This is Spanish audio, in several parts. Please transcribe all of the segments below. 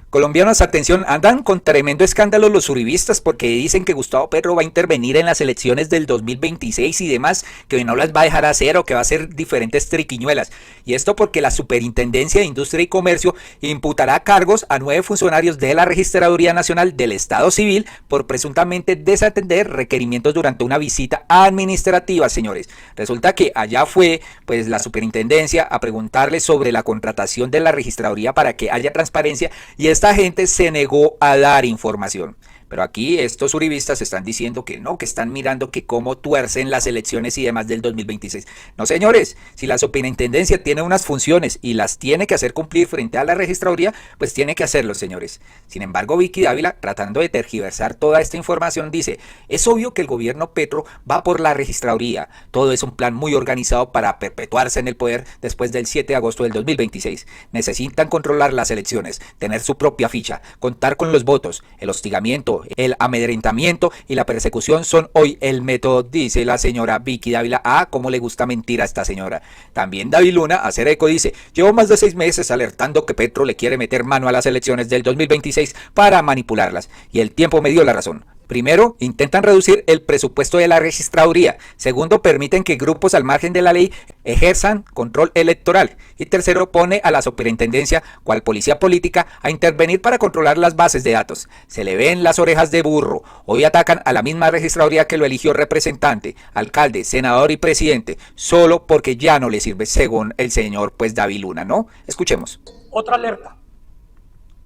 Colombianos, atención, andan con tremendo escándalo los uribistas porque dicen que Gustavo Petro va a intervenir en las elecciones del 2026 y demás, que no las va a dejar hacer o que va a hacer diferentes triquiñuelas. Y esto porque la Superintendencia de Industria y Comercio imputará cargos a 9 funcionarios de la Registraduría Nacional del Estado Civil por presuntamente desatender requerimientos durante una visita administrativa, señores. Resulta que allá fue pues la Superintendencia a preguntarle sobre la contratación de la Registraduría para que haya transparencia y esta gente se negó a dar información. Pero aquí estos uribistas están diciendo que no, que están mirando que cómo tuercen las elecciones y demás del 2026. No, señores, si la superintendencia tiene unas funciones y las tiene que hacer cumplir frente a la registraduría, pues tiene que hacerlo, señores. Sin embargo, Vicky Dávila, tratando de tergiversar toda esta información, dice, es obvio que el gobierno Petro va por la registraduría. Todo es un plan muy organizado para perpetuarse en el poder después del 7 de agosto del 2026. Necesitan controlar las elecciones, tener su propia ficha, contar con los votos, el hostigamiento, el amedrentamiento y la persecución son hoy el método, dice la señora Vicky Dávila. Ah, cómo le gusta mentir a esta señora. También David Luna, hacer eco, dice, llevo más de 6 meses alertando que Petro le quiere meter mano a las elecciones del 2026 para manipularlas, y el tiempo me dio la razón. Primero, intentan reducir el presupuesto de la registraduría. Segundo, permiten que grupos al margen de la ley ejerzan control electoral. Y tercero, pone a la superintendencia, cual policía política, a intervenir para controlar las bases de datos. Se le ven las orejas de burro. Hoy atacan a la misma registraduría que lo eligió representante, alcalde, senador y presidente, solo porque ya no le sirve, según el señor pues David Luna, ¿no? Escuchemos. Otra alerta.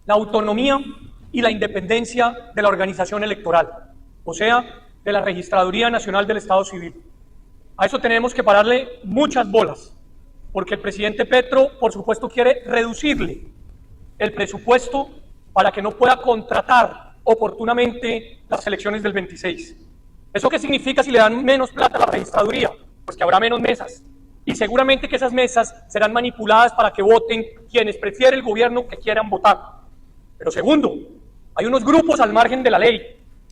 La autonomía y la independencia de la organización electoral, o sea, de la Registraduría Nacional del Estado Civil. A eso tenemos que pararle muchas bolas, porque el presidente Petro, por supuesto, quiere reducirle el presupuesto para que no pueda contratar oportunamente las elecciones del 26. ¿Eso qué significa si le dan menos plata a la registraduría? Pues que habrá menos mesas. Y seguramente que esas mesas serán manipuladas para que voten quienes prefiere el gobierno que quieran votar. Pero segundo, hay unos grupos al margen de la ley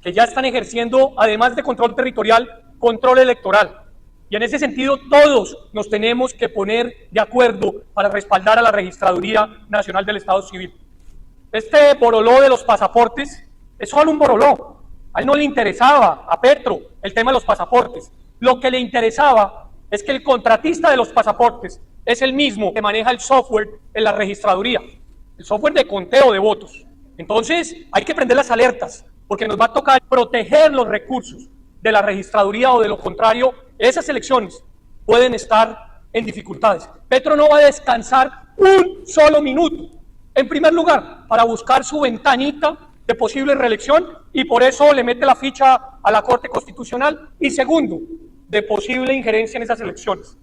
que ya están ejerciendo, además de control territorial, control electoral. Y en ese sentido, todos nos tenemos que poner de acuerdo para respaldar a la Registraduría Nacional del Estado Civil. Este boroló de los pasaportes es solo un boroló. A él no le interesaba, a Petro, el tema de los pasaportes. Lo que le interesaba es que el contratista de los pasaportes es el mismo que maneja el software en la registraduría, el software de conteo de votos. Entonces, hay que prender las alertas, porque nos va a tocar proteger los recursos de la registraduría, o de lo contrario, esas elecciones pueden estar en dificultades. Petro no va a descansar un solo minuto, en primer lugar, para buscar su ventanita de posible reelección, y por eso le mete la ficha a la Corte Constitucional, y segundo, de posible injerencia en esas elecciones.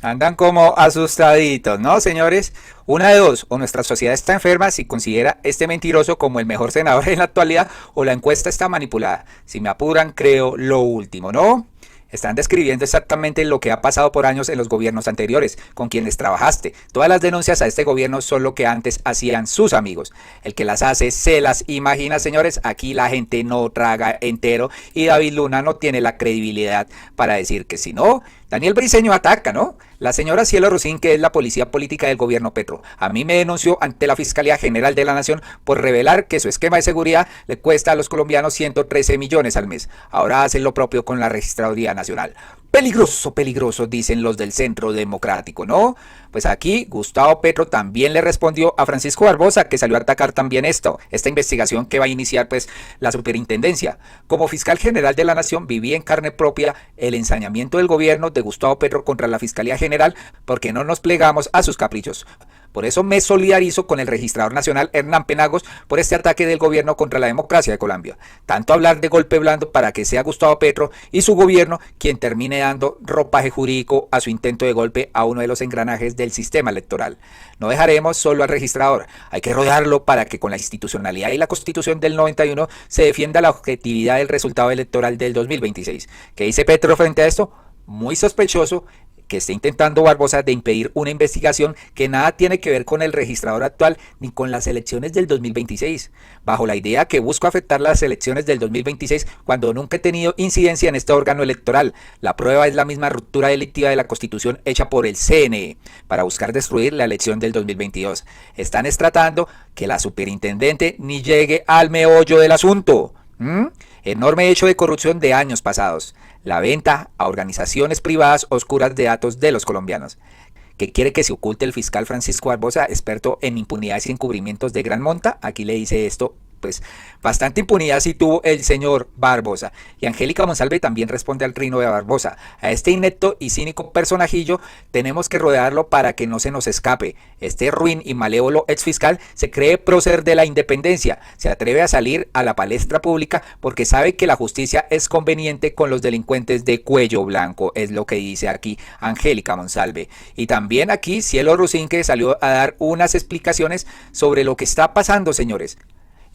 Andan como asustaditos, ¿no, señores? Una de dos, o nuestra sociedad está enferma si considera este mentiroso como el mejor senador en la actualidad, o la encuesta está manipulada. Si me apuran, creo lo último, ¿no? Están describiendo exactamente lo que ha pasado por años en los gobiernos anteriores, con quienes trabajaste. Todas las denuncias a este gobierno son lo que antes hacían sus amigos. El que las hace se las imagina, señores. Aquí la gente no traga entero y David Luna no tiene la credibilidad para decir que si no. Daniel Briceño ataca, ¿no? La señora Cielo Rosín, que es la policía política del gobierno Petro, a mí me denunció ante la Fiscalía General de la Nación por revelar que su esquema de seguridad le cuesta a los colombianos 113 millones al mes. Ahora hacen lo propio con la Registraduría Nacional. Peligroso, peligroso, dicen los del Centro Democrático, ¿no? Pues aquí Gustavo Petro también le respondió a Francisco Barbosa, que salió a atacar también esta investigación que va a iniciar pues la superintendencia. Como fiscal general de la Nación viví en carne propia el ensañamiento del gobierno de Gustavo Petro contra la Fiscalía General, porque no nos plegamos a sus caprichos. Por eso me solidarizo con el registrador nacional Hernán Penagos por este ataque del gobierno contra la democracia de Colombia. Tanto hablar de golpe blando para que sea Gustavo Petro y su gobierno quien termine dando ropaje jurídico a su intento de golpe a uno de los engranajes del sistema electoral. No dejaremos solo al registrador, hay que rodearlo para que con la institucionalidad y la Constitución del 91 se defienda la objetividad del resultado electoral del 2026. ¿Qué dice Petro frente a esto? Muy sospechoso que está intentando Barbosa de impedir una investigación que nada tiene que ver con el registrador actual ni con las elecciones del 2026, bajo la idea que busco afectar las elecciones del 2026 cuando nunca he tenido incidencia en este órgano electoral. La prueba es la misma ruptura delictiva de la Constitución hecha por el CNE para buscar destruir la elección del 2022. Están tratando que la superintendente ni llegue al meollo del asunto. Enorme hecho de corrupción de años pasados. La venta a organizaciones privadas oscuras de datos de los colombianos. ¿Qué quiere que se oculte el fiscal Francisco Barbosa, experto en impunidades y encubrimientos de gran monta? Aquí le dice esto. Pues bastante impunidad sí tuvo el señor Barbosa. Y Angélica Monsalve también responde al trino de Barbosa. A este inepto y cínico personajillo tenemos que rodearlo para que no se nos escape. Este ruin y malévolo exfiscal se cree prócer de la independencia. Se atreve a salir a la palestra pública porque sabe que la justicia es conveniente con los delincuentes de cuello blanco. Es lo que dice aquí Angélica Monsalve. Y también aquí Cielo Rusinque salió a dar unas explicaciones sobre lo que está pasando, señores.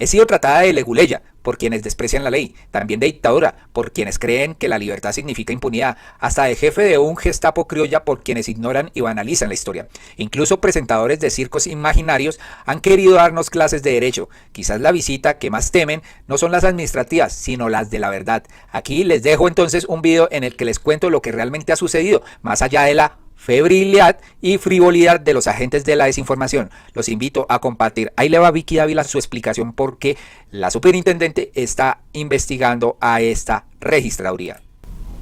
He sido tratada de leguleya por quienes desprecian la ley, también de dictadura por quienes creen que la libertad significa impunidad, hasta de jefe de un Gestapo criolla por quienes ignoran y banalizan la historia. Incluso presentadores de circos imaginarios han querido darnos clases de derecho. Quizás la visita que más temen no son las administrativas, sino las de la verdad. Aquí les dejo entonces un video en el que les cuento lo que realmente ha sucedido, más allá de la febrilidad y frivolidad de los agentes de la desinformación. Los invito a compartir. Ahí le va Vicky Dávila su explicación por qué la superintendente está investigando a esta registraduría.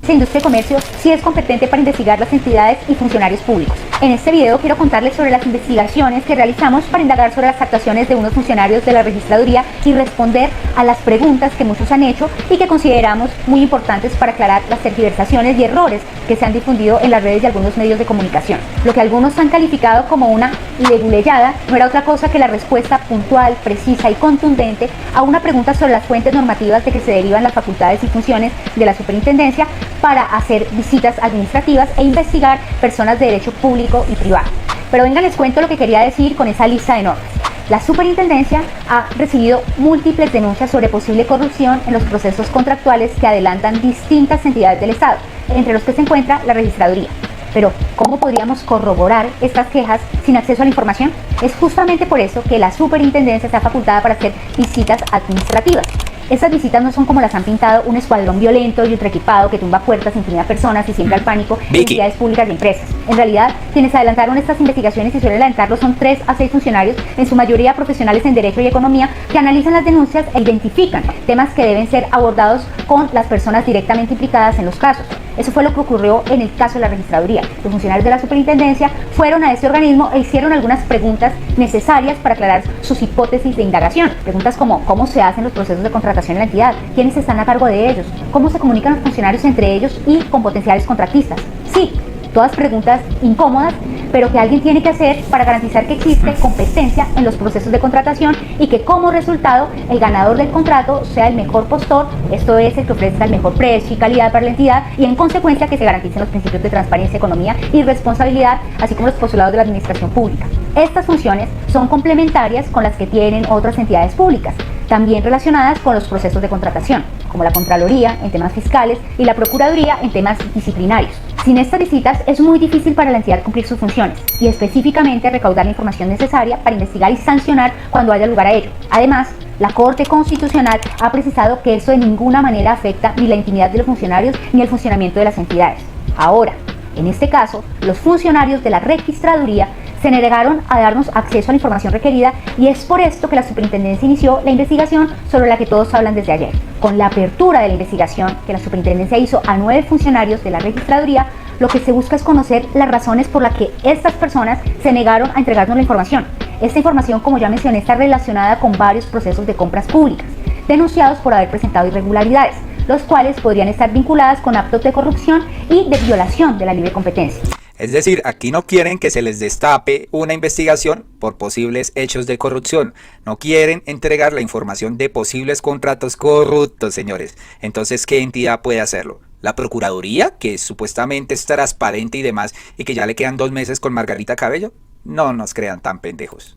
La industria de comercio sí es competente para investigar las entidades y funcionarios públicos. En este video quiero contarles sobre las investigaciones que realizamos para indagar sobre las actuaciones de unos funcionarios de la registraduría y responder a las preguntas que muchos han hecho y que consideramos muy importantes para aclarar las tergiversaciones y errores que se han difundido en las redes de algunos medios de comunicación. Lo que algunos han calificado como una leguleyada no era otra cosa que la respuesta puntual, precisa y contundente a una pregunta sobre las fuentes normativas de que se derivan las facultades y funciones de la superintendencia para hacer visitas administrativas e investigar personas de derecho público y privado. Pero vengan, les cuento lo que quería decir con esa lista de normas. La superintendencia ha recibido múltiples denuncias sobre posible corrupción en los procesos contractuales que adelantan distintas entidades del Estado, entre los que se encuentra la registraduría. Pero, ¿cómo podríamos corroborar estas quejas sin acceso a la información? Es justamente por eso que la superintendencia está facultada para hacer visitas administrativas. Estas visitas no son como las han pintado, un escuadrón violento y ultraequipado que tumba puertas, intimida personas y siembra el pánico en entidades públicas y empresas. En realidad, quienes adelantaron estas investigaciones y suelen adelantarlo son 3 a 6 funcionarios, en su mayoría profesionales en Derecho y Economía, que analizan las denuncias e identifican temas que deben ser abordados con las personas directamente implicadas en los casos. Eso fue lo que ocurrió en el caso de la registraduría. Los funcionarios de la superintendencia fueron a este organismo e hicieron algunas preguntas necesarias para aclarar sus hipótesis de indagación. Preguntas como ¿cómo se hacen los procesos de contratación en la entidad? ¿Quiénes están a cargo de ellos? ¿Cómo se comunican los funcionarios entre ellos y con potenciales contratistas? Sí, todas preguntas incómodas, pero que alguien tiene que hacer para garantizar que existe competencia en los procesos de contratación y que como resultado el ganador del contrato sea el mejor postor, esto es, el que ofrezca el mejor precio y calidad para la entidad, y en consecuencia que se garanticen los principios de transparencia, economía y responsabilidad, así como los postulados de la administración pública. Estas funciones son complementarias con las que tienen otras entidades públicas, también relacionadas con los procesos de contratación, como la Contraloría en temas fiscales y la Procuraduría en temas disciplinarios. Sin estas visitas es muy difícil para la entidad cumplir sus funciones y específicamente recaudar la información necesaria para investigar y sancionar cuando haya lugar a ello. Además, la Corte Constitucional ha precisado que eso de ninguna manera afecta ni la intimidad de los funcionarios ni el funcionamiento de las entidades. Ahora, en este caso, los funcionarios de la registraduría se negaron a darnos acceso a la información requerida y es por esto que la superintendencia inició la investigación sobre la que todos hablan desde ayer. Con la apertura de la investigación que la superintendencia hizo a 9 funcionarios de la registraduría, lo que se busca es conocer las razones por las que estas personas se negaron a entregarnos la información. Esta información, como ya mencioné, está relacionada con varios procesos de compras públicas, denunciados por haber presentado irregularidades, los cuales podrían estar vinculadas con actos de corrupción y de violación de la libre competencia. Es decir, aquí no quieren que se les destape una investigación por posibles hechos de corrupción. No quieren entregar la información de posibles contratos corruptos, señores. Entonces, ¿qué entidad puede hacerlo? ¿La Procuraduría, que supuestamente es transparente y demás, y que ya le quedan 2 meses con Margarita Cabello? No nos crean tan pendejos.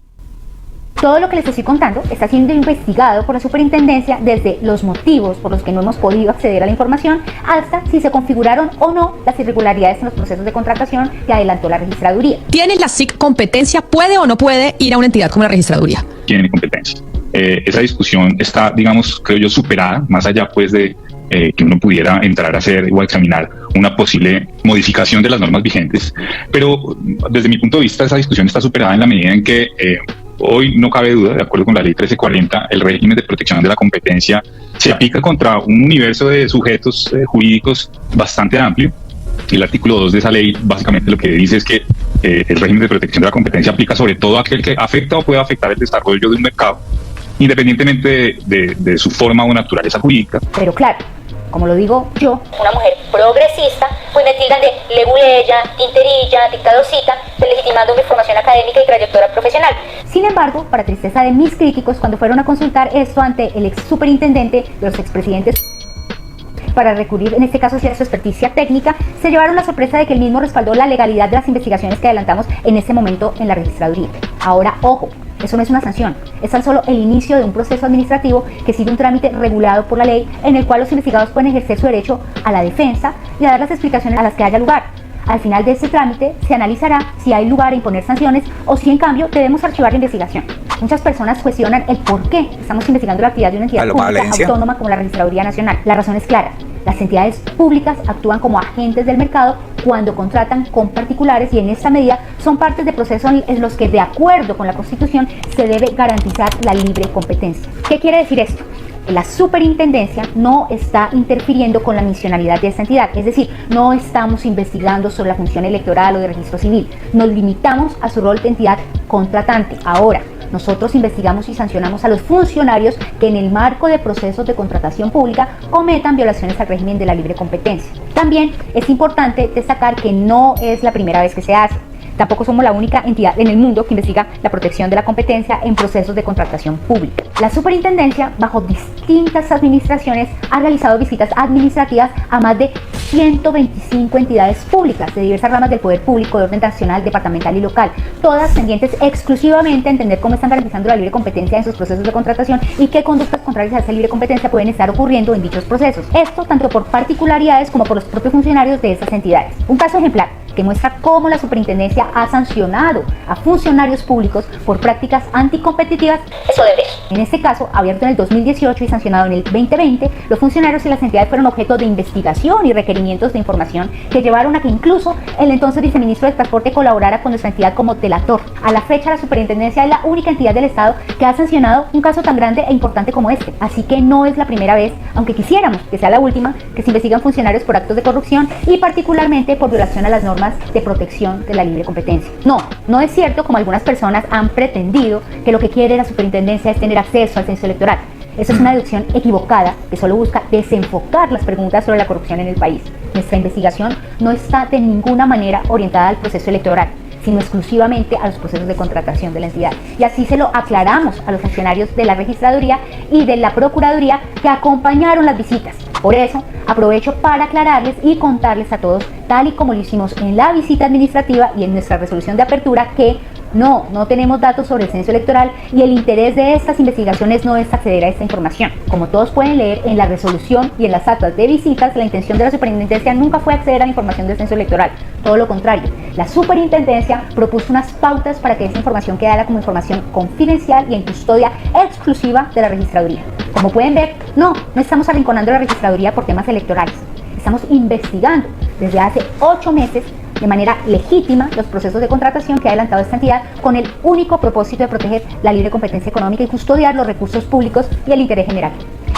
Todo lo que les estoy contando está siendo investigado por la superintendencia desde los motivos por los que no hemos podido acceder a la información hasta si se configuraron o no las irregularidades en los procesos de contratación que adelantó la registraduría. ¿Tiene la SIC competencia? ¿Puede o no puede ir a una entidad como la registraduría? Tiene competencia. Esa discusión está, digamos, creo yo, superada, más allá pues de que uno pudiera entrar a hacer o a examinar una posible modificación de las normas vigentes, pero desde mi punto de vista esa discusión está superada en la medida en que hoy no cabe duda, de acuerdo con la ley 1340, el régimen de protección de la competencia se aplica contra un universo de sujetos jurídicos bastante amplio. El artículo 2 de esa ley básicamente lo que dice es que el régimen de protección de la competencia aplica sobre todo a aquel que afecta o puede afectar el desarrollo de un mercado, independientemente de su forma o naturaleza jurídica. Pero claro, como lo digo yo, una mujer progresista, pues me tildan de leguleya, tinterilla, dictadorcita, deslegitimando mi formación académica y trayectoria profesional. Sin embargo, para tristeza de mis críticos, cuando fueron a consultar esto ante el ex superintendente de los expresidentes para recurrir en este caso hacia su experticia técnica, se llevaron la sorpresa de que el mismo respaldó la legalidad de las investigaciones que adelantamos en este momento en la registraduría. Ahora, ojo, eso no es una sanción, es tan solo el inicio de un proceso administrativo que sigue un trámite regulado por la ley en el cual los investigados pueden ejercer su derecho a la defensa y a dar las explicaciones a las que haya lugar. Al final de este trámite se analizará si hay lugar a imponer sanciones o si en cambio debemos archivar la investigación. Muchas personas cuestionan el por qué estamos investigando la actividad de una entidad pública autónoma como la Registraduría Nacional. La razón es clara. Las entidades públicas actúan como agentes del mercado cuando contratan con particulares y en esta medida son partes de procesos en los que, de acuerdo con la Constitución, se debe garantizar la libre competencia. ¿Qué quiere decir esto? La superintendencia no está interfiriendo con la misionalidad de esta entidad, es decir, no estamos investigando sobre la función electoral o de registro civil, nos limitamos a su rol de entidad contratante. Ahora, nosotros investigamos y sancionamos a los funcionarios que en el marco de procesos de contratación pública cometan violaciones al régimen de la libre competencia. También es importante destacar que no es la primera vez que se hace. Tampoco somos la única entidad en el mundo que investiga la protección de la competencia en procesos de contratación pública. La superintendencia, bajo distintas administraciones, ha realizado visitas administrativas a más de 125 entidades públicas de diversas ramas del poder público, de orden nacional, departamental y local, todas tendientes exclusivamente a entender cómo están garantizando la libre competencia en sus procesos de contratación y qué conductas contrarias a esa libre competencia pueden estar ocurriendo en dichos procesos. Esto tanto por particularidades como por los propios funcionarios de esas entidades. Un caso ejemplar que muestra cómo la superintendencia ha sancionado a funcionarios públicos por prácticas anticompetitivas es Odebrecht. En este caso, abierto en el 2018 y sancionado en el 2020, los funcionarios y las entidades fueron objeto de investigación y requerimientos de información que llevaron a que incluso el entonces viceministro de Transporte colaborara con nuestra entidad como delator. A la fecha, la superintendencia es la única entidad del Estado que ha sancionado un caso tan grande e importante como este. Así que no es la primera vez, aunque quisiéramos que sea la última, que se investigan funcionarios por actos de corrupción y particularmente por violación a las normas de protección de la libre competencia. No es cierto, como algunas personas han pretendido, que lo que quiere la superintendencia es tener acceso al censo electoral. Eso es una deducción equivocada que solo busca desenfocar las preguntas sobre la corrupción en el país. Nuestra investigación no está de ninguna manera orientada al proceso electoral, sino exclusivamente a los procesos de contratación de la entidad. Y así se lo aclaramos a los funcionarios de la Registraduría y de la Procuraduría que acompañaron las visitas. Por eso, aprovecho para aclararles y contarles a todos, tal y como lo hicimos en la visita administrativa y en nuestra resolución de apertura, que no tenemos datos sobre el censo electoral y el interés de estas investigaciones no es acceder a esta información. Como todos pueden leer en la resolución y en las actas de visitas, la intención de la superintendencia nunca fue acceder a la información del censo electoral. Todo lo contrario, la superintendencia propuso unas pautas para que esta información quedara como información confidencial y en custodia exclusiva de la registraduría. Como pueden ver, no estamos arrinconando la registraduría por temas electorales. Estamos investigando desde hace 8 meses de manera legítima los procesos de contratación que ha adelantado esta entidad con el único propósito de proteger la libre competencia económica y custodiar los recursos públicos y el interés general.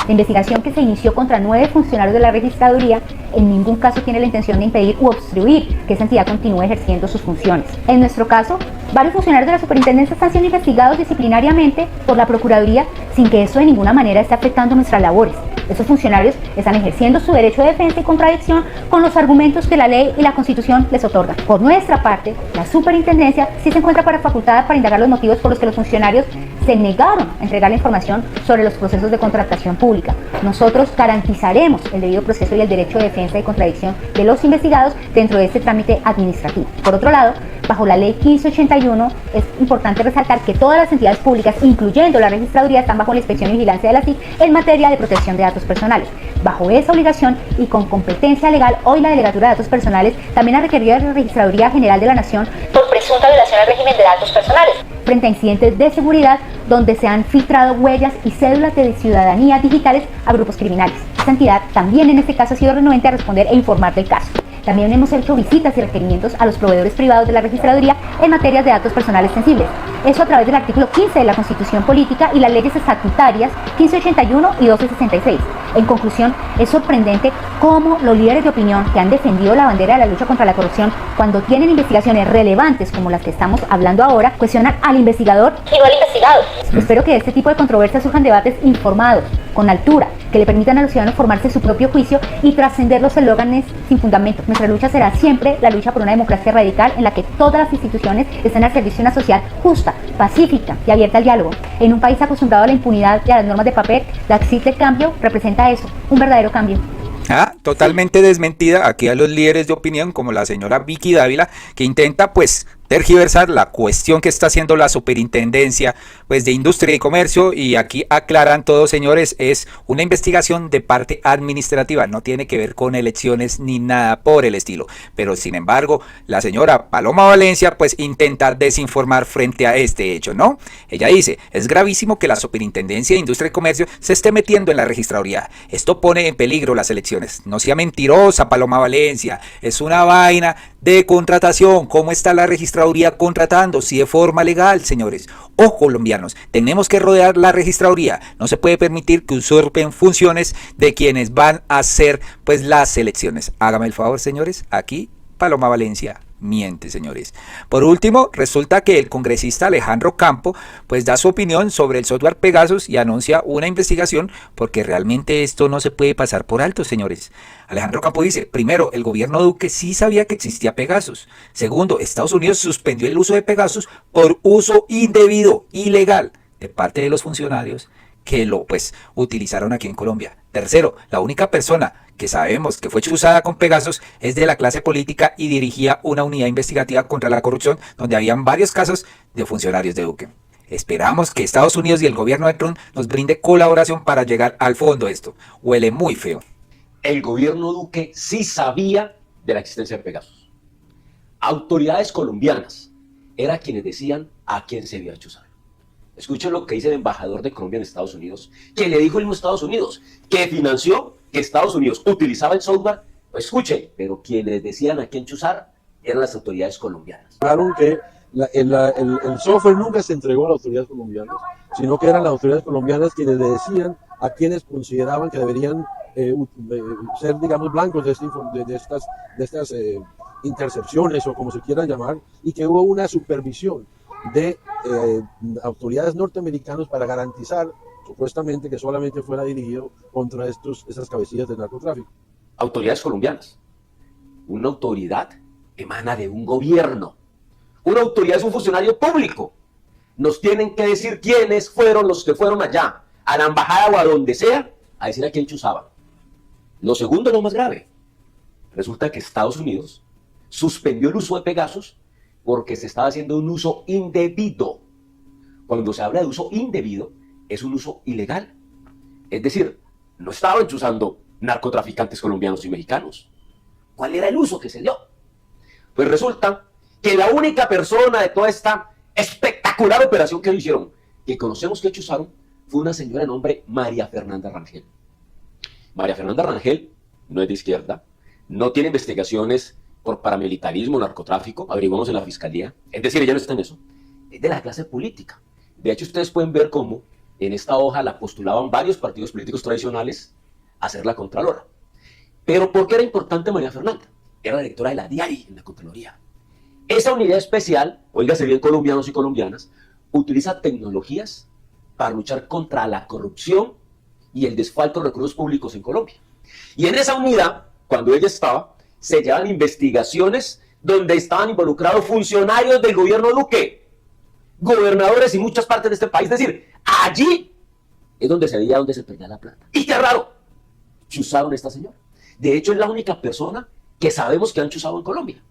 La investigación que se inició contra 9 funcionarios de la registraduría en ningún caso tiene la intención de impedir u obstruir que esa entidad continúe ejerciendo sus funciones. En nuestro caso, varios funcionarios de la superintendencia están siendo investigados disciplinariamente por la Procuraduría sin que eso de ninguna manera esté afectando nuestras labores. Esos funcionarios están ejerciendo su derecho de defensa y contradicción con los argumentos que la ley y la Constitución les otorgan. Por nuestra parte, la superintendencia sí se encuentra facultada para indagar los motivos por los que los funcionarios se negaron a entregar la información sobre los procesos de contratación pública. Nosotros garantizaremos el debido proceso y el derecho de defensa y contradicción de los investigados dentro de este trámite administrativo. Por otro lado, bajo la ley 1581 es importante resaltar que todas las entidades públicas, incluyendo la registraduría, están bajo la inspección y vigilancia de la SIC en materia de protección de datos personales. Bajo esa obligación y con competencia legal, hoy la Delegatura de Datos Personales también ha requerido a la Registraduría General de la Nación por presunta violación al régimen de datos personales. Frente a incidentes de seguridad donde se han filtrado huellas y cédulas de ciudadanía digitales a grupos criminales. Esta entidad también en este caso ha sido renuente a responder e informar del caso. También hemos hecho visitas y requerimientos a los proveedores privados de la registraduría en materias de datos personales sensibles. Eso a través del artículo 15 de la Constitución Política y las leyes estatutarias 1581 y 1266. En conclusión, es sorprendente cómo los líderes de opinión que han defendido la bandera de la lucha contra la corrupción, cuando tienen investigaciones relevantes como las que estamos hablando ahora, cuestionan al investigador Y no al investigado. Espero que de este tipo de controversias surjan debates informados, con altura, que le permitan a los ciudadanos formarse su propio juicio y trascender los eslóganes sin fundamento. Nuestra lucha será siempre la lucha por una democracia radical en la que todas las instituciones estén al servicio de una sociedad justa, pacífica y abierta al diálogo. En un país acostumbrado a la impunidad y a las normas de papel, la acción de cambio representa eso, un verdadero cambio. Totalmente desmentida aquí a los líderes de opinión como la señora Vicky Dávila, que intenta pues tergiversar la cuestión que está haciendo la superintendencia pues de Industria y Comercio, y aquí aclaran todos, señores, es una investigación de parte administrativa, no tiene que ver con elecciones ni nada por el estilo, pero sin embargo la señora Paloma Valencia pues intenta desinformar frente a este hecho, ¿no? Ella dice, es gravísimo que la superintendencia de Industria y Comercio se esté metiendo en la registraduría, esto pone en peligro las elecciones, no sea mentirosa Paloma Valencia, es una vaina de contratación, ¿cómo está la registraduría contratando? Si de forma legal, señores. Ojo, colombianos, tenemos que rodear la registraduría, no se puede permitir que usurpen funciones de quienes van a hacer pues las elecciones. Hágame el favor, señores, aquí Paloma Valencia miente, señores. Por último, resulta que el congresista Alejandro Campo pues da su opinión sobre el software Pegasus y anuncia una investigación porque realmente esto no se puede pasar por alto, señores. Alejandro Campo dice, primero, el gobierno Duque sí sabía que existía Pegasus. Segundo, Estados Unidos suspendió el uso de Pegasus por uso indebido, ilegal, de parte de los funcionarios que lo pues utilizaron aquí en Colombia. Tercero, la única persona que sabemos que fue chuzada con Pegasus es de la clase política y dirigía una unidad investigativa contra la corrupción donde habían varios casos de funcionarios de Duque. Esperamos que Estados Unidos y el gobierno de Trump nos brinde colaboración para llegar al fondo de esto. Huele muy feo. El gobierno Duque sí sabía de la existencia de Pegasus. Autoridades colombianas eran quienes decían a quién se debía chuzar. Escuchen lo que dice el embajador de Colombia en Estados Unidos, que le dijo el mismo Estados Unidos, que financió que Estados Unidos utilizaba el software. Escuchen, pero quienes decían a quién chuzar eran las autoridades colombianas. Claro que el software nunca se entregó a las autoridades colombianas, sino que eran las autoridades colombianas quienes le decían a quienes consideraban que deberían ser, digamos, blancos de estas intercepciones o como se quieran llamar, y que hubo una supervisión de autoridades norteamericanas para garantizar supuestamente que solamente fuera dirigido contra esas cabecillas del narcotráfico. Autoridades colombianas. Una autoridad emana de un gobierno. Una autoridad es un funcionario público. Nos tienen que decir quiénes fueron los que fueron allá, a la embajada o a donde sea, a decir a quién chuzaban. Lo segundo, lo más grave. Resulta que Estados Unidos suspendió el uso de Pegasus porque se estaba haciendo un uso indebido. Cuando se habla de uso indebido, es un uso ilegal. Es decir, no estaban chuzando narcotraficantes colombianos y mexicanos. ¿Cuál era el uso que se dio? Pues resulta que la única persona de toda esta espectacular operación que hicieron, que conocemos que chuzaron, fue una señora de nombre María Fernanda Rangel. María Fernanda Rangel no es de izquierda, no tiene investigaciones por paramilitarismo, narcotráfico, averiguamos en la fiscalía, es decir, ella no está en eso, es de la clase política. De hecho, ustedes pueden ver cómo en esta hoja la postulaban varios partidos políticos tradicionales a ser la Contralora. Pero ¿por qué era importante María Fernanda? Era la directora de la DIARI en la Contraloría. Esa unidad especial, óigase bien colombianos y colombianas, utiliza tecnologías para luchar contra la corrupción y el desfalco de recursos públicos en Colombia. Y en esa unidad, cuando ella estaba, se llevan investigaciones donde estaban involucrados funcionarios del gobierno Duque. gobernadores y muchas partes de este país. Es decir, allí es donde se veía dónde se perdía la plata. Y qué raro, chuzaron a esta señora. De hecho, es la única persona que sabemos que han chuzado en Colombia.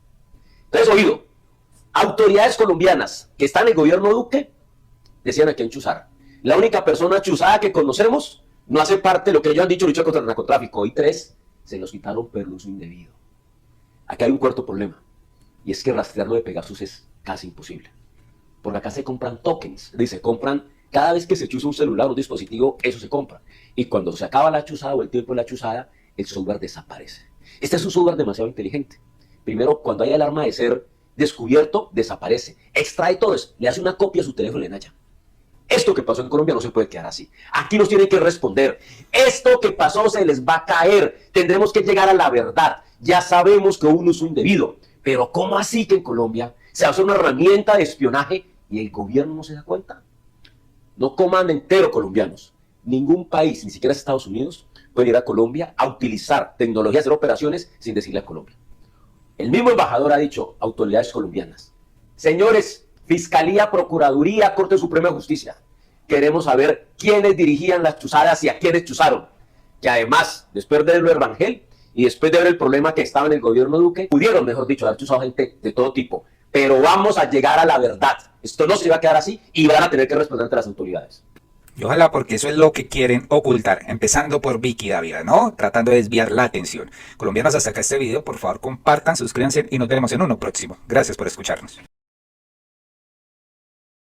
Entonces, oído, autoridades colombianas que están en el gobierno Duque decían a quién chuzar. La única persona chuzada que conocemos no hace parte de lo que ellos han dicho, lucha contra el narcotráfico. Y 3, se los quitaron por el uso indebido. Aquí hay un cuarto problema, y es que rastrearlo de Pegasus es casi imposible. Porque acá se compran tokens, se compran, cada vez que se chuza un celular o un dispositivo, eso se compra. Y cuando se acaba la chuzada o el tiempo de la chuzada, el software desaparece. Este es un software demasiado inteligente. Primero, cuando hay alarma de ser descubierto, desaparece. Extrae todo eso, le hace una copia a su teléfono y le enalla. Esto que pasó en Colombia no se puede quedar así. Aquí nos tienen que responder. Esto que pasó se les va a caer. Tendremos que llegar a la verdad. Ya sabemos que hubo un uso indebido. Pero ¿cómo así que en Colombia se hace una herramienta de espionaje y el gobierno no se da cuenta? No coman entero, colombianos. Ningún país, ni siquiera Estados Unidos, puede ir a Colombia a utilizar tecnologías de hacer operaciones sin decirle a Colombia. El mismo embajador ha dicho, autoridades colombianas, señores, Fiscalía, Procuraduría, Corte Suprema de Justicia, queremos saber quiénes dirigían las chuzadas y a quiénes chuzaron. Que además, después de ver lo de Rangel y después de ver el problema que estaba en el gobierno Duque, pudieron, mejor dicho, haber chuzado gente de todo tipo. Pero vamos a llegar a la verdad. Esto no se va a quedar así y van a tener que responder ante las autoridades. Y ojalá, porque eso es lo que quieren ocultar, empezando por Vicky Dávila, ¿no? Tratando de desviar la atención. Colombianos, hasta acá este video, por favor compartan, suscríbanse y nos veremos en uno próximo. Gracias por escucharnos.